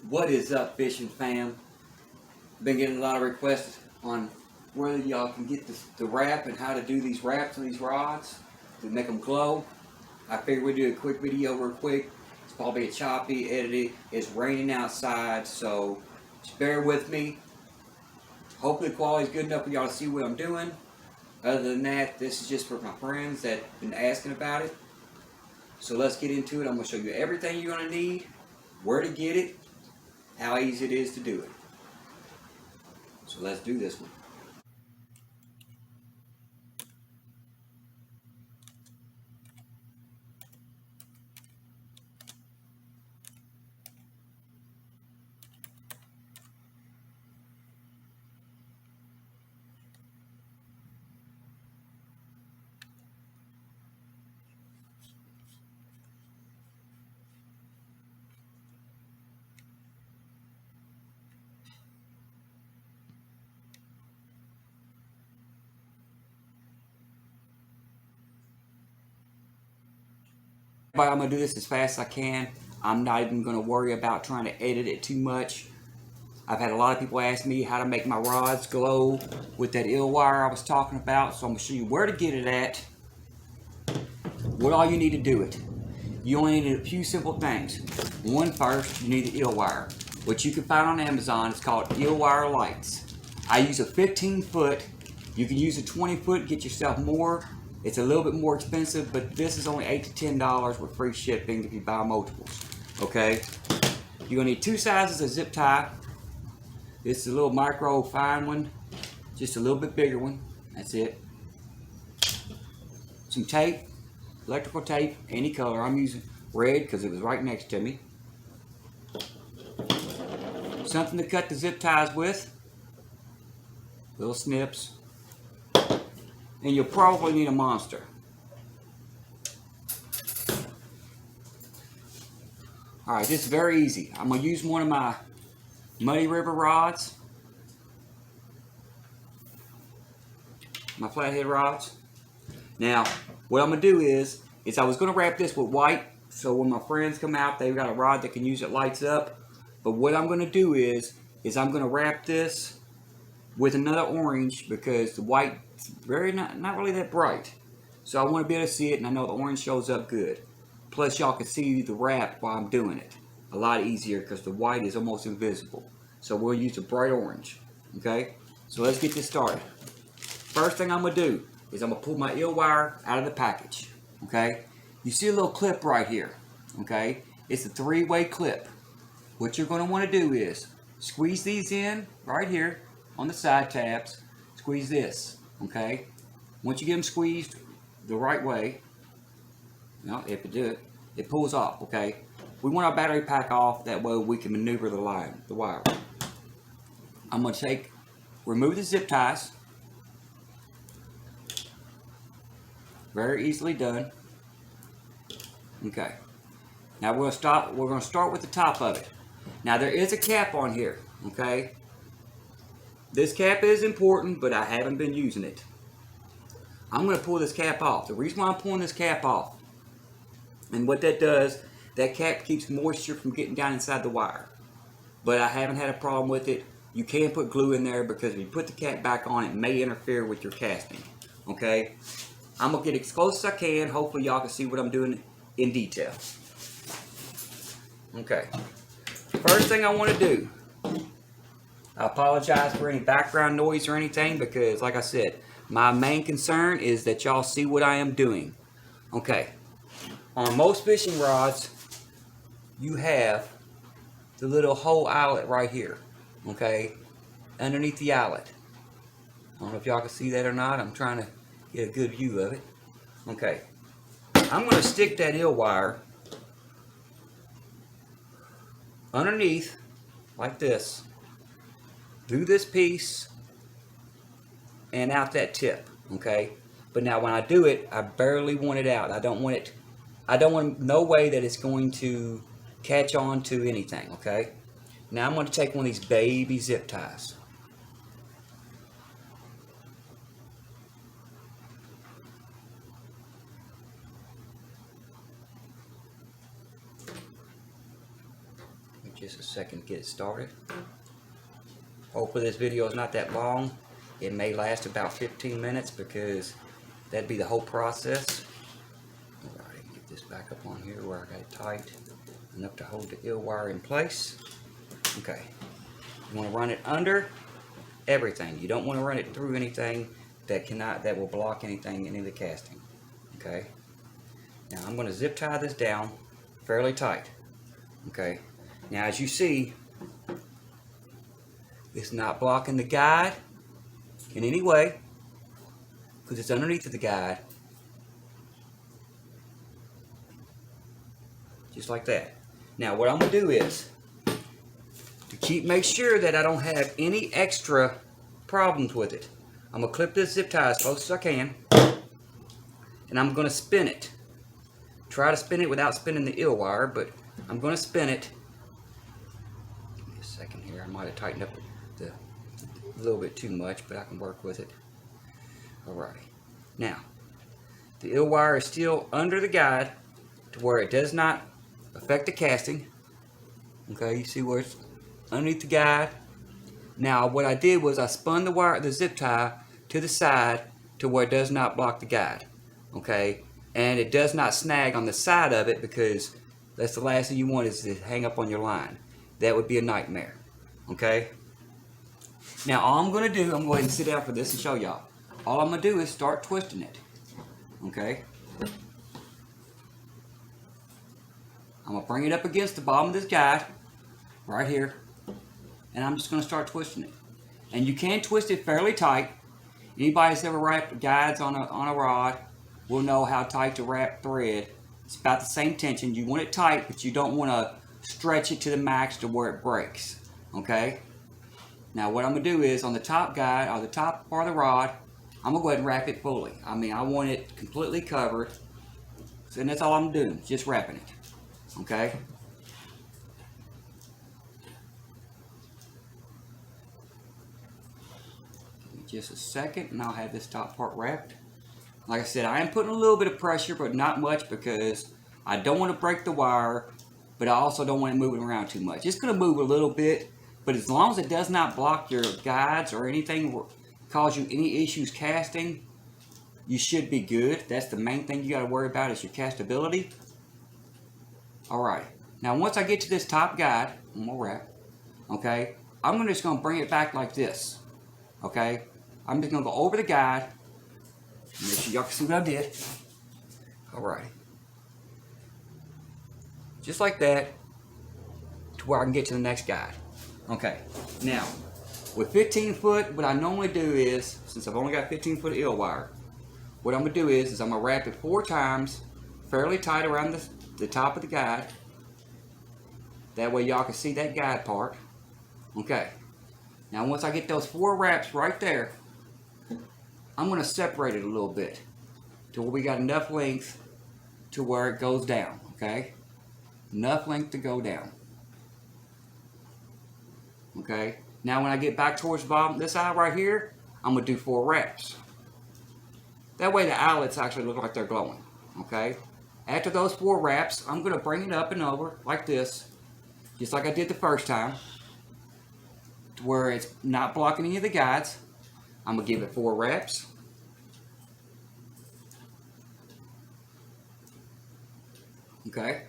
What is up, fishing fam? Been getting a lot of requests on where y'all can get the wrap and how to do these wraps on these rods to make them glow. I figured we'd do a quick video real quick. It's probably a choppy, edited. It's raining outside, so just bear with me. Hopefully the quality's good enough for y'all to see what I'm doing. Other than that, this is just for my friends that have been asking about it. So let's get into it. I'm going to show you everything you're going to need, where to get it, how easy it is to do it. So let's do this one. But I'm going to do this as fast as I can. I'm not even going to worry about trying to edit it too much. I've had a lot of people ask me how to make my rods glow with that eel wire I was talking about. So I'm going to show you where to get it at, what all you need to do it. You only need a few simple things. One, first, you need the eel wire, which you can find on Amazon. It's called eel wire lights. I use a 15-foot. You can use a 20-foot, get yourself more. It's a little bit more expensive, but this is only $8 to $10 with free shipping if you buy multiples. Okay? You're gonna need two sizes of zip tie. This is a little micro fine one, just a little bit bigger one. That's it. Some tape, electrical tape, any color. I'm using red because it was right next to me. Something to cut the zip ties with. Little snips. And you'll probably need a monster. Alright, this is very easy. I'm going to use one of my Muddy River rods. My flathead rods. Now, what I'm going to do is I was going to wrap this with white, so when my friends come out, they've got a rod that can use it lights up. But what I'm going to do is I'm going to wrap this with another orange because the white is not really that bright. So I want to be able to see it, and I know the orange shows up good. Plus y'all can see the wrap while I'm doing it a lot easier because the white is almost invisible. So we'll use a bright orange. Okay, so let's get this started. First thing I'm going to do is I'm going to pull my eel wire out of the package. Okay, you see a little clip right here. Okay, it's a 3-way clip. What you're going to want to do is squeeze these in right here on the side tabs. Squeeze this. Okay, once you get them squeezed the right way, if you do it, it pulls off. Okay, we want our battery pack off, that way we can maneuver the wire. I'm going to remove the zip ties. Very easily done. Okay, now we're going to start with the top of it. Now there is a cap on here. Okay, this cap is important, but I haven't been using it. I'm going to pull this cap off. The reason why I'm pulling this cap off, and what that does, that cap keeps moisture from getting down inside the wire. But I haven't had a problem with it. You can put glue in there because if you put the cap back on, it may interfere with your casting. Okay? I'm going to get as close as I can. Hopefully y'all can see what I'm doing in detail. Okay. First thing I want to do, I apologize for any background noise or anything because, like I said, my main concern is that y'all see what I am doing. Okay. On most fishing rods, you have the little hole eyelet right here. Okay. Underneath the eyelet. I don't know if y'all can see that or not. I'm trying to get a good view of it. Okay. I'm going to stick that eel wire underneath like this, through this piece and out that tip. Okay, but now when I do it, I barely want it out. I don't want no way that it's going to catch on to anything. Okay, now I'm going to take one of these baby zip ties. Just a a second to get it started. Hopefully this video is not that long. It may last about 15 minutes because that'd be the whole process. Alright, get this back up on here where I got it tight enough to hold the eel wire in place. Okay, you want to run it under everything. You don't want to run it through anything that will block anything in the casting. Okay, now I'm going to zip tie this down fairly tight. Okay, now as you see, it's not blocking the guide in any way because it's underneath of the guide, just like that. Now what I'm going to do is to make sure that I don't have any extra problems with it, I'm going to clip this zip tie as close as I can, and I'm going to spin it. Try to spin it without spinning the eel wire, but I'm going to spin it. Give me a second here. I might have tightened up a little bit too much, but I can work with it. Alright. Now, the eel wire is still under the guide to where it does not affect the casting. Okay, you see where it's underneath the guide. Now, what I did was I spun the zip tie to the side to where it does not block the guide. Okay, and it does not snag on the side of it because that's the last thing you want is to hang up on your line. That would be a nightmare. Okay. Now all I'm going to do, I'm going to go ahead and sit down for this and show y'all. All I'm going to do is start twisting it. Okay. I'm going to bring it up against the bottom of this guide, right here, and I'm just going to start twisting it. And you can twist it fairly tight. Anybody that's ever wrapped guides on a rod will know how tight to wrap thread. It's about the same tension. You want it tight, but you don't want to stretch it to the max to where it breaks. Okay? Now what I'm going to do is on the top guide, or the top part of the rod, I'm going to go ahead and wrap it fully. I mean, I want it completely covered. So, and that's all I'm doing, just wrapping it. Okay? Give me just a second and I'll have this top part wrapped. Like I said, I am putting a little bit of pressure, but not much because I don't want to break the wire, but I also don't want it moving around too much. It's going to move a little bit, but as long as it does not block your guides or anything or cause you any issues casting, you should be good. That's the main thing you got to worry about is your castability. Alright, now once I get to this top guide, I'm going to wrap, okay, I'm just going to bring it back like this, okay. I'm just going to go over the guide. Make sure y'all can see what I did. Alright. Just like that, to where I can get to the next guide. Okay, now, with 15 foot, what I normally do is, since I've only got 15 foot of eel wire, what I'm going to do is I'm going to wrap it 4 times, fairly tight around the top of the guide. That way y'all can see that guide part. Okay, now once I get those 4 wraps right there, I'm going to separate it a little bit to where we got enough length to where it goes down, okay? Enough length to go down. Okay, now when I get back towards the bottom, this eye right here, I'm going to do 4 wraps. That way the eyelets actually look like they're glowing, okay? After those 4 wraps, I'm going to bring it up and over like this, just like I did the first time, to where it's not blocking any of the guides. I'm going to give it 4 wraps. Okay.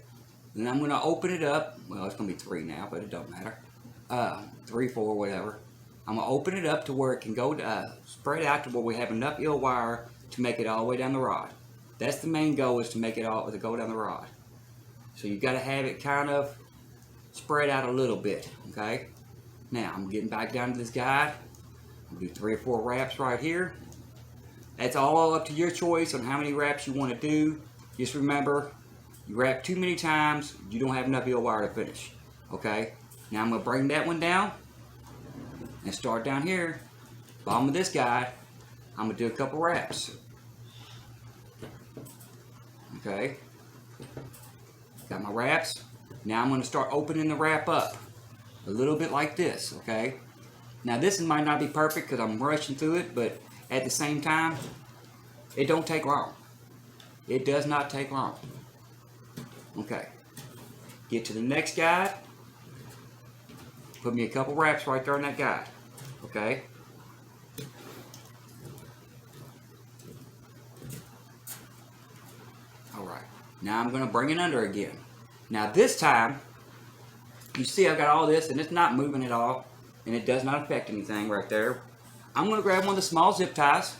Then I'm going to open it up. Well, it's going to be 3 now, but it don't matter. 3, 4, whatever. I'm going to open it up to where it can go spread out to where we have enough eel wire to make it all the way down the rod. That's the main goal, is to make it all to go down the rod. So you got to have it kind of spread out a little bit. Okay. Now I'm getting back down to this guide. I'm going to do 3 or 4 wraps right here. That's all up to your choice on how many wraps you want to do. Just remember, you wrap too many times, you don't have enough eel wire to finish. Okay? Now I'm going to bring that one down and start down here. Bottom of this guide, I'm going to do a couple wraps. Okay? Got my wraps. Now I'm going to start opening the wrap up. A little bit like this, okay? Now this might not be perfect because I'm rushing through it, but at the same time, it don't take long. It does not take long. Okay. Get to the next guide. Put me a couple wraps right there in that guide. Okay? Alright. Now I'm going to bring it under again. Now this time, you see I've got all this and it's not moving at all. And it does not affect anything right there. I'm going to grab one of the small zip ties.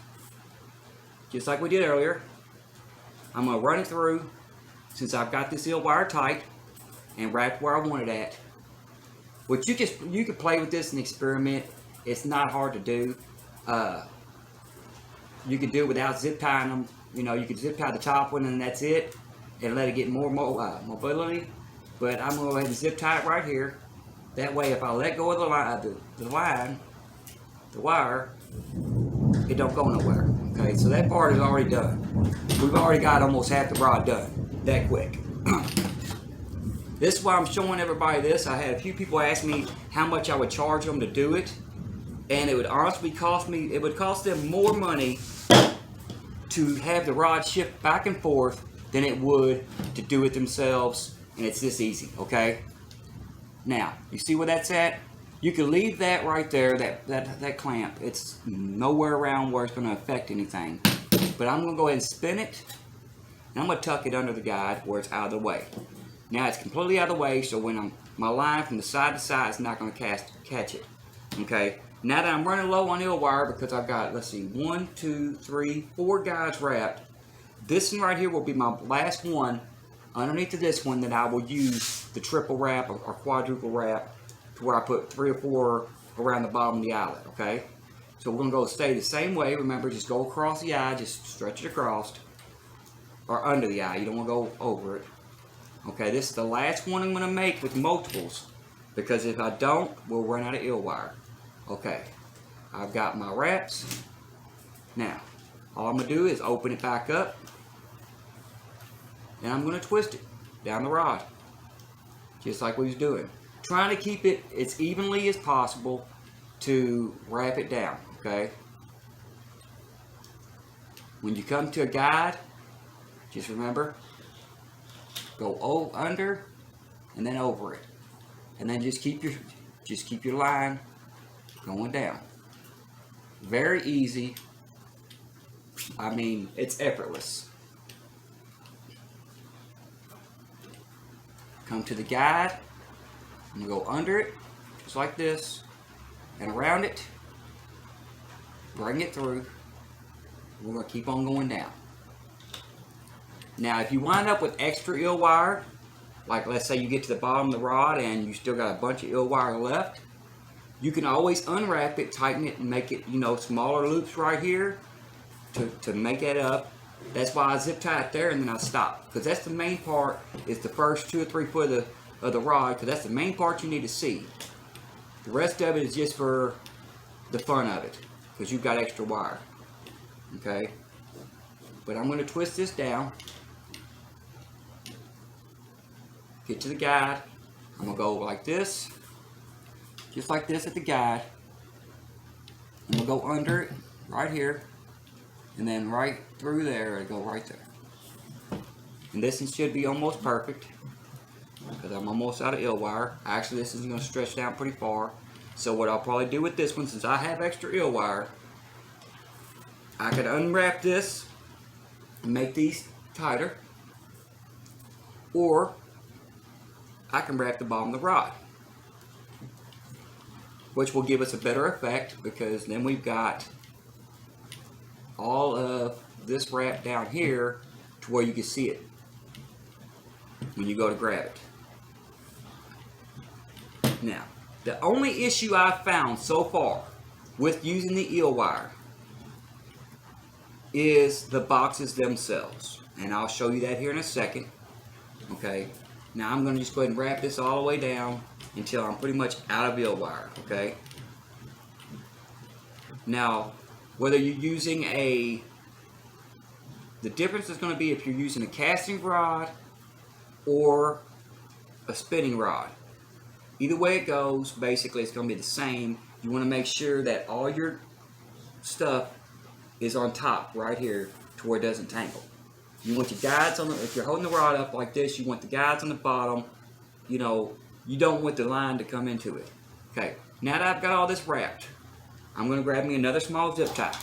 Just like we did earlier. I'm going to run it through, since I've got this eel wire tight, and wrap where I want it at. Which you can play with this and experiment. It's not hard to do. You can do it without zip tying them. You know, you can zip tie the top one and that's it, and let it get more mobility. But I'm going to go ahead and zip tie it right here. That way, if I let go of the wire, it don't go nowhere. Okay, so that part is already done. We've already got almost half the rod done that quick. This is why I'm showing everybody this. I had a few people ask me how much I would charge them to do it, and it would honestly cost me. It would cost them more money to have the rod shift back and forth than it would to do it themselves, and it's this easy. Okay. Now, you see where that's at? You can leave that right there, that clamp. It's nowhere around where it's going to affect anything. But I'm going to go ahead and spin it, and I'm going to tuck it under the guide where it's out of the way. Now it's completely out of the way, so when my line from the side to side is not going to catch it. Okay. Now that I'm running low on eel wire, because I've got, let's see, 1, 2, 3, 4 guides wrapped. This one right here will be my last one. Underneath of this one that I will use the triple wrap or quadruple wrap, to where I put 3 or 4 around the bottom of the eyelet, okay? So we're going to go stay the same way. Remember, just go across the eye, just stretch it across, or under the eye. You don't want to go over it. Okay, this is the last one I'm going to make with multiples, because if I don't, we'll run out of eel wire. Okay, I've got my wraps. Now, all I'm going to do is open it back up, and I'm going to twist it down the rod, just like we was doing. Trying to keep it as evenly as possible to wrap it down, okay? When you come to a guide, just remember, go under and then over it. And then just keep your line going down. Very easy. I mean, it's effortless. Come to the guide, and you go under it, just like this, and around it, bring it through. We're going to keep on going down. Now, if you wind up with extra eel wire, like let's say you get to the bottom of the rod and you still got a bunch of eel wire left, you can always unwrap it, tighten it, and make it, you know, smaller loops right here to make it up. That's why I zip tie it there and then I stop, because that's the main part, is the first 2 or 3 foot of the rod, because that's the main part you need to see. The rest of it is just for the fun of it, because you've got extra wire. Okay, but I'm going to twist this down, get to the guide. I'm going to go like this, just like this at the guide. I'm going to go under it right here, and then right through there, and go right there. And this one should be almost perfect, because I'm almost out of eel wire. Actually, this is going to stretch down pretty far. So what I'll probably do with this one, since I have extra eel wire, I could unwrap this and make these tighter, or I can wrap the bottom of the rod, which will give us a better effect, because then we've got all of this wrap down here to where you can see it when you go to grab it. Now, the only issue I've found so far with using the eel wire is the boxes themselves, and I'll show you that here in a second. Okay, now I'm going to just go ahead and wrap this all the way down until I'm pretty much out of eel wire. Okay, now whether you're using the difference is going to be if you're using a casting rod or a spinning rod. Either way it goes, basically it's going to be the same. You want to make sure that all your stuff is on top right here to where it doesn't tangle. You want your guides on the, if you're holding the rod up like this, you want the guides on the bottom. You know, you don't want the line to come into it. Okay, now that I've got all this wrapped, I'm going to grab me another small zip tie.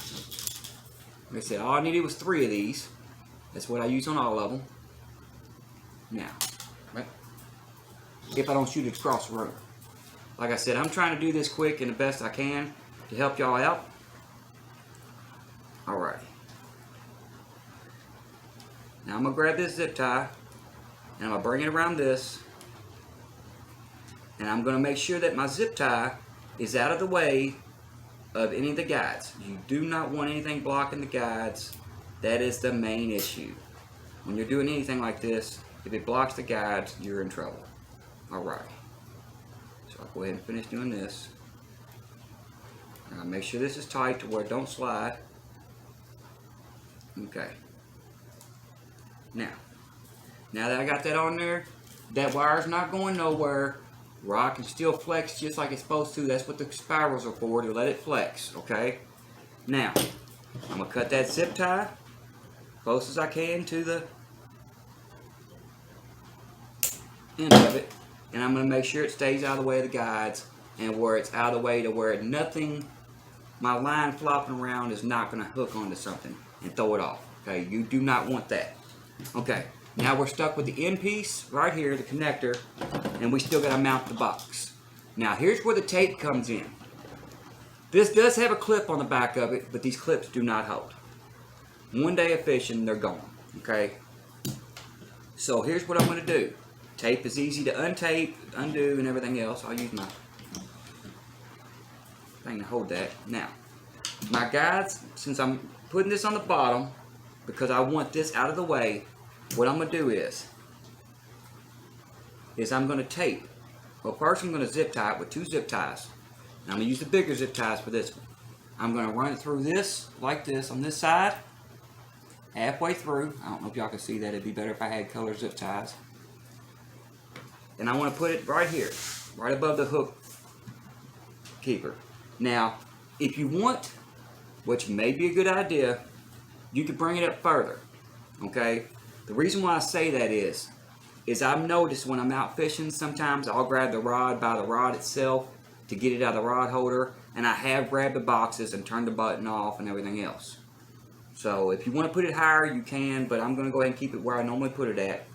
Like I said, all I needed was 3 of these. That's what I use on all of them. Now, right, if I don't shoot it across the room. Like I said, I'm trying to do this quick and the best I can to help y'all out. Alright. Now I'm going to grab this zip tie and I'm going to bring it around this. And I'm going to make sure that my zip tie is out of the way of any of the guides. You do not want anything blocking the guides. That is the main issue. When you're doing anything like this, if it blocks the guides, you're in trouble. Alright. So I'll go ahead and finish doing this. Now make sure this is tight to where it don't slide. Okay. Now that I got that on there, that wire's not going nowhere. Rod can still flex just like it's supposed to. That's what the spirals are for, to let it flex, okay? Now, I'm going to cut that zip tie close as I can to the end of it. And I'm going to make sure it stays out of the way of the guides, and where it's out of the way to where nothing, my line flopping around is not going to hook onto something and throw it off. Okay, you do not want that. Okay, now we're stuck with the end piece right here, the connector, and we still got to mount the box. Now here's where the tape comes in. This does have a clip on the back of it, but these clips do not hold. One day of fishing, they're gone. Okay, so here's what I'm going to do. Tape is easy to untape, undo, and everything else. I'll use my thing to hold that. Now, my guides, since I'm putting this on the bottom, because I want this out of the way, what I'm going to do is I'm going to tape. Well, first I'm going to zip tie it with 2 zip ties. And I'm going to use the bigger zip ties for this one. I'm going to run it through this, like this, on this side, halfway through. I don't know if y'all can see that. It'd be better if I had color zip ties. And I want to put it right here, right above the hook keeper. Now, if you want, which may be a good idea, you could bring it up further, okay? The reason why I say that is I've noticed when I'm out fishing, sometimes I'll grab the rod by the rod itself to get it out of the rod holder, and I have grabbed the boxes and turned the button off and everything else. So if you want to put it higher, you can, but I'm going to go ahead and keep it where I normally put it at.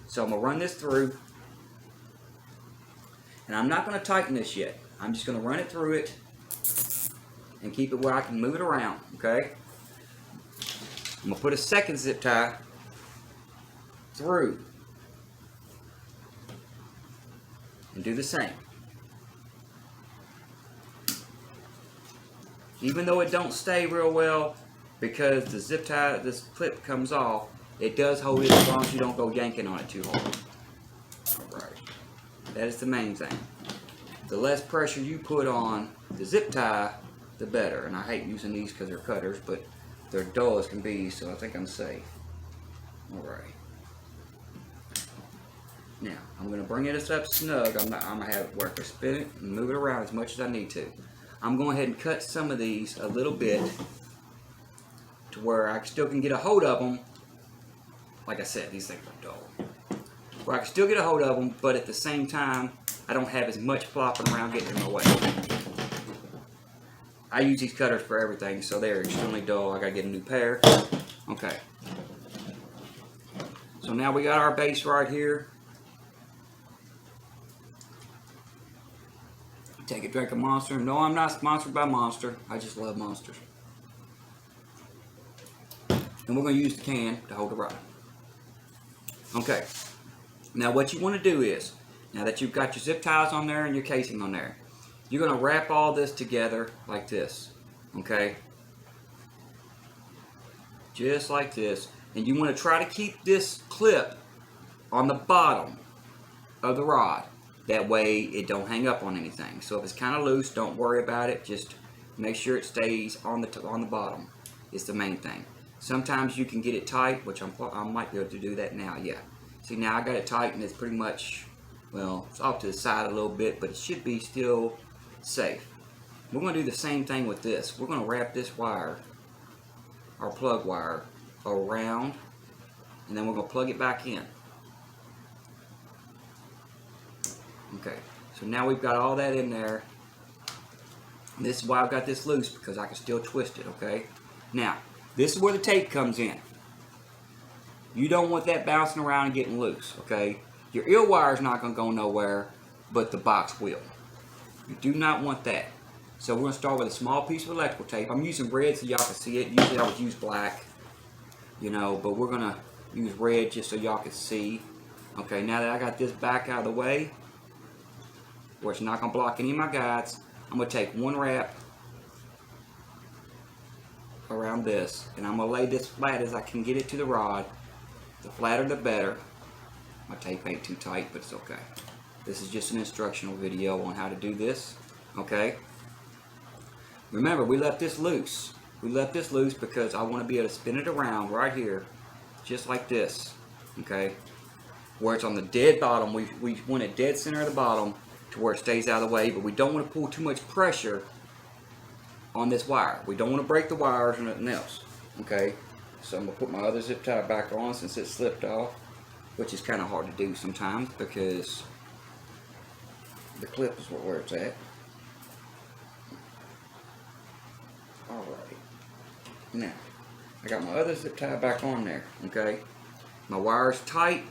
So I'm going to run this through, and I'm not going to tighten this yet. I'm just going to run it through it and keep it where I can move it around, okay? I'm going to put a second zip tie through and do the same. Even though it don't stay real well because the zip tie, this clip comes off, it does hold it as long as you don't go yanking on it too hard. Alright, that is the main thing. The less pressure you put on the zip tie, the better. And I hate using these because they're cutters, but they're dull as can be, so I think I'm safe. Alright. Now, I'm going to bring it up snug. I'm going to have it where I can spin it and move it around as much as I need to. I'm going ahead and cut some of these a little bit to where I still can get a hold of them. Like I said, these things are dull. Where I can still get a hold of them, but at the same time, I don't have as much flopping around getting in my way. I use these cutters for everything, so they're extremely dull. I got to get a new pair. Okay. So now we got our base right here. Take a drink of Monster. No, I'm not sponsored by Monster. I just love Monsters. And we're going to use the can to hold the rod. Okay. Now what you want to do is, now that you've got your zip ties on there and your casing on there, you're going to wrap all this together like this. Okay? Just like this. And you want to try to keep this clip on the bottom of the rod. That way it don't hang up on anything. So if it's kind of loose, don't worry about it. Just make sure it stays on the bottom. It's the main thing. Sometimes you can get it tight, which I might be able to do that now. Yeah. See, now I got it tight and it's pretty much, well, it's off to the side a little bit, but it should be still safe. We're going to do the same thing with this. We're going to wrap this wire, our plug wire, around, and then we're going to plug it back in. Okay, so now we've got all that in there. And this is why I've got this loose, because I can still twist it, okay? Now, this is where the tape comes in. You don't want that bouncing around and getting loose, okay? Your ear wire is not going to go nowhere, but the box will. You do not want that. So we're going to start with a small piece of electrical tape. I'm using red so y'all can see it. Usually I would use black, you know, but we're going to use red just so y'all can see. Okay, now that I got this back out of the way, where it's not going to block any of my guides, I'm going to take one wrap around this, and I'm going to lay this flat as I can get it to the rod. The flatter the better. My tape ain't too tight, but it's okay. This is just an instructional video on how to do this, okay? Remember, we left this loose. We left this loose because I want to be able to spin it around right here, just like this, okay? Where it's on the dead bottom, we want it dead center of the bottom to where it stays out of the way, but we don't want to pull too much pressure on this wire. We don't want to break the wires or nothing else, okay? So I'm going to put my other zip tie back on since it slipped off, which is kind of hard to do sometimes because the clip is where it's at. Alright. Now, I got my other zip tie back on there, okay? My wire's tight,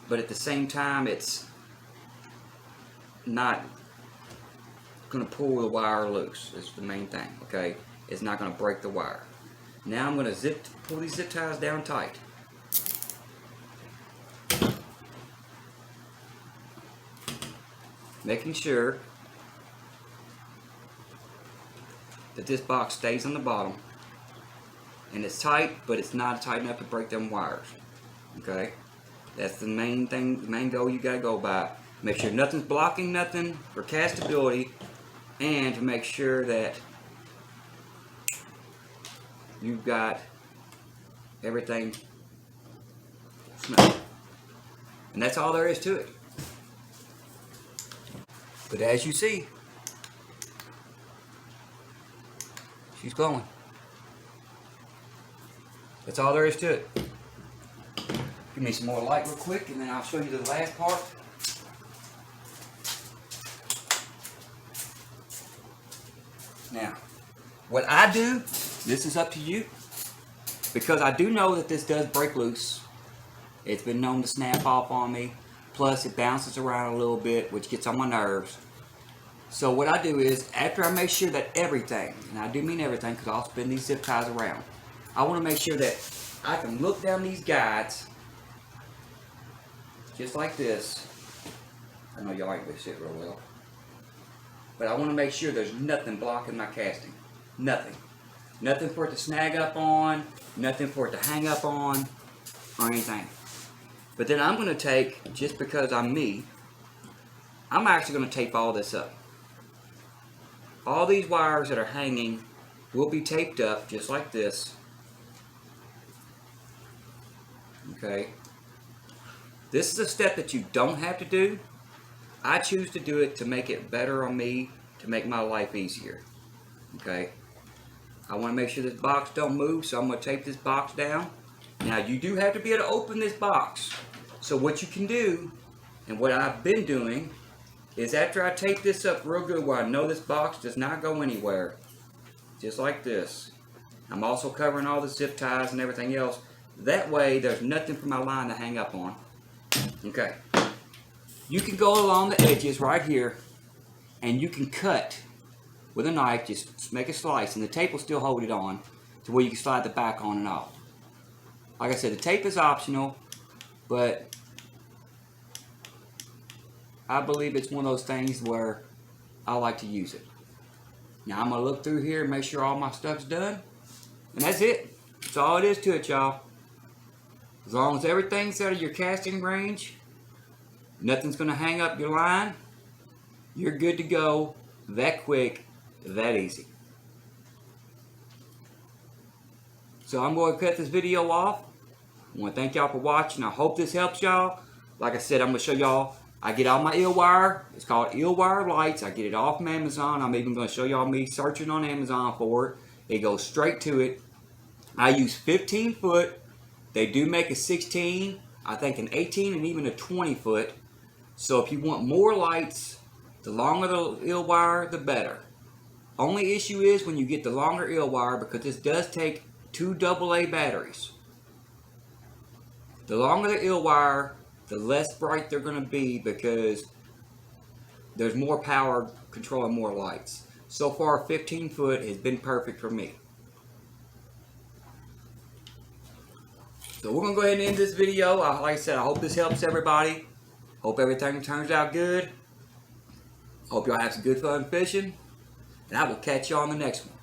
but at the same time it's not going to pull the wire loose. Is the main thing, okay? It's not going to break the wire. Now I'm going to pull these zip ties down tight. Making sure that this box stays on the bottom. And it's tight, but it's not tight enough to break them wires. Okay? That's the main thing, the main goal you got to go by. Make sure nothing's blocking nothing for castability, and to make sure that you've got everything snug. And that's all there is to it. But as you see, she's glowing. That's all there is to it. Give me some more light real quick and then I'll show you the last part. Now, what I do, this is up to you, because I do know that this does break loose. It's been known to snap off on me. Plus it bounces around a little bit, which gets on my nerves. So what I do is, after I make sure that everything, and I do mean everything because I'll spin these zip ties around, I want to make sure that I can look down these guides just like this. I know y'all ain't gonna see it real well, but I want to make sure there's nothing blocking my casting. Nothing. Nothing for it to snag up on, nothing for it to hang up on, or anything. But then I'm going to take, just because I'm me, I'm actually going to tape all this up. All these wires that are hanging will be taped up just like this. Okay. This is a step that you don't have to do. I choose to do it to make it better on me, to make my life easier. Okay. I want to make sure this box don't move, so I'm going to tape this box down. Now you do have to be able to open this box. So what you can do, and what I've been doing, is after I tape this up real good where I know this box does not go anywhere, just like this. I'm also covering all the zip ties and everything else. That way there's nothing for my line to hang up on. Okay. You can go along the edges right here and you can cut with a knife, just make a slice, and the tape will still hold it on to where you can slide the back on and off. Like I said, the tape is optional, but I believe it's one of those things where I like to use it. Now I'm going to look through here and make sure all my stuff's done. And that's it. That's all it is to it, y'all. As long as everything's out of your casting range, nothing's going to hang up your line, you're good to go that quick, that easy. So I'm going to cut this video off. I want to thank y'all for watching. I hope this helps y'all. Like I said, I'm going to show y'all. I get all my eel wire. It's called eel wire lights. I get it off from Amazon. I'm even going to show y'all me searching on Amazon for it. It goes straight to it. I use 15 foot. They do make a 16, I think an 18, and even a 20 foot. So if you want more lights, the longer the eel wire, the better. Only issue is when you get the longer eel wire, because this does take 2 AA batteries. The longer the eel wire, the less bright they're going to be, because there's more power controlling more lights. So far, 15 foot has been perfect for me. So we're going to go ahead and end this video. Like I said, I hope this helps everybody. Hope everything turns out good. Hope y'all have some good fun fishing. And I will catch you on the next one.